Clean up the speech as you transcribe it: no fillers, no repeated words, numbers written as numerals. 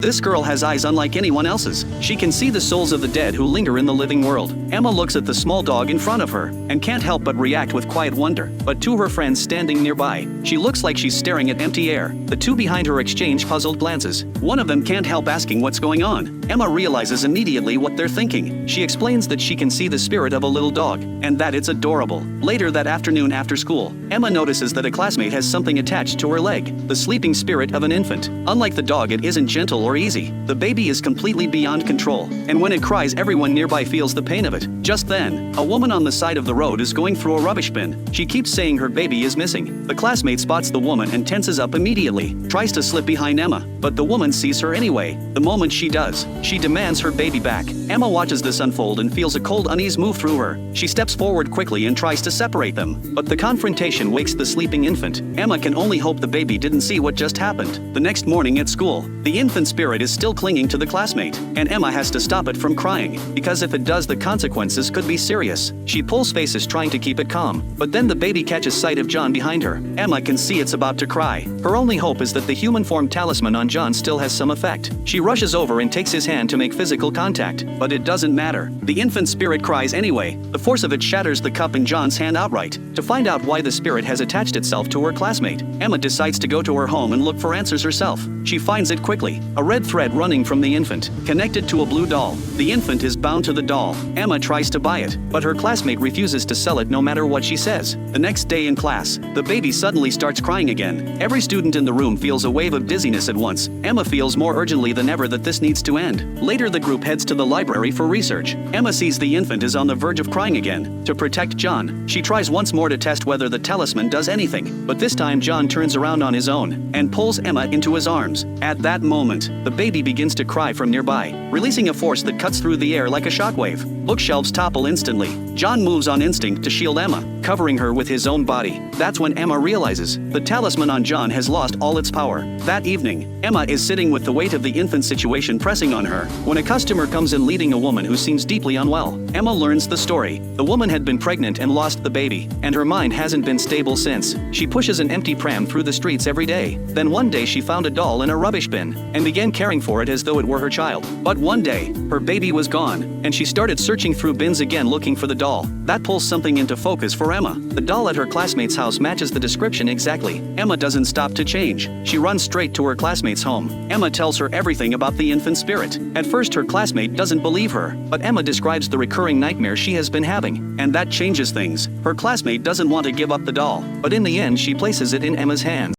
This girl has eyes unlike anyone else's. She can see the souls of the dead who linger in the living world. Emma looks at the small dog in front of her and can't help but react with quiet wonder. But to her friends standing nearby, she looks like she's staring at empty air. The two behind her exchange puzzled glances. One of them can't help asking what's going on. Emma realizes immediately what they're thinking. She explains that she can see the spirit of a little dog and that it's adorable. Later that afternoon after school, Emma notices that a classmate has something attached to her leg, the sleeping spirit of an infant. Unlike the dog, it isn't gentle or easy. The baby is completely beyond control, and when it cries, everyone nearby feels the pain of it. Just then, a woman on the side of the road is going through a rubbish bin. She keeps saying her baby is missing. The classmate spots the woman and tenses up immediately, tries to slip behind Emma, but the woman sees her anyway. The moment she does, she demands her baby back. Emma watches this unfold and feels a cold unease move through her. She steps forward quickly and tries to separate them, but the confrontation wakes the sleeping infant. Emma can only hope the baby didn't see what just happened. The next morning at school, the infant spirit is still clinging to the classmate, and Emma has to stop it from crying, because if it does, the consequences could be serious. She pulls faces trying to keep it calm, but then the baby catches sight of John behind her. Emma can see it's about to cry. Her only hope is that the human form talisman on John still has some effect. She rushes over and takes his hand to make physical contact, but it doesn't matter. The infant spirit cries anyway. The force of it shatters the cup in John's hand outright. To find out why the spirit has attached itself to her classmate, Emma decides to go to her home and look for answers herself. She finds it quickly, a red thread running from the infant, connected to a blue doll. The infant is bound to the doll. Emma tries to buy it, but her classmate refuses to sell it no matter what she says. The next day in class, the baby suddenly starts crying again. Every student in the room feels a wave of dizziness at once. Emma feels more urgently than ever that this needs to end. Later the group heads to the library for research. Emma sees the infant is on the verge of crying again. To protect John, she tries once more to test whether the talisman does anything, but this time John turns around on his own and pulls Emma into his arms. At that moment, the baby begins to cry from nearby, releasing a force that cuts through the air like a shockwave. Bookshelves topple instantly. John moves on instinct to shield Emma, covering her with his own body. That's when Emma realizes the talisman on John has lost all its power. That evening, Emma is sitting with the weight of the infant situation pressing on her when a customer comes in leading a woman who seems deeply unwell. Emma learns the story. The woman had been pregnant and lost the baby, and her mind hasn't been stable since. She pushes an empty pram through the streets every day. Then one day she found a doll in a rubbish bin and began caring for it as though it were her child. But one day, her baby was gone, and she started searching through bins again looking for the doll. That pulls something into focus for Emma. The doll at her classmate's house matches the description exactly. Emma doesn't stop to change. She runs straight to her classmate's home. Emma tells her everything about the infant spirit. At first her classmate doesn't believe her, but Emma describes the recurring nightmare she has been having, and that changes things. Her classmate doesn't want to give up the doll, but in the end she places it in Emma's hands.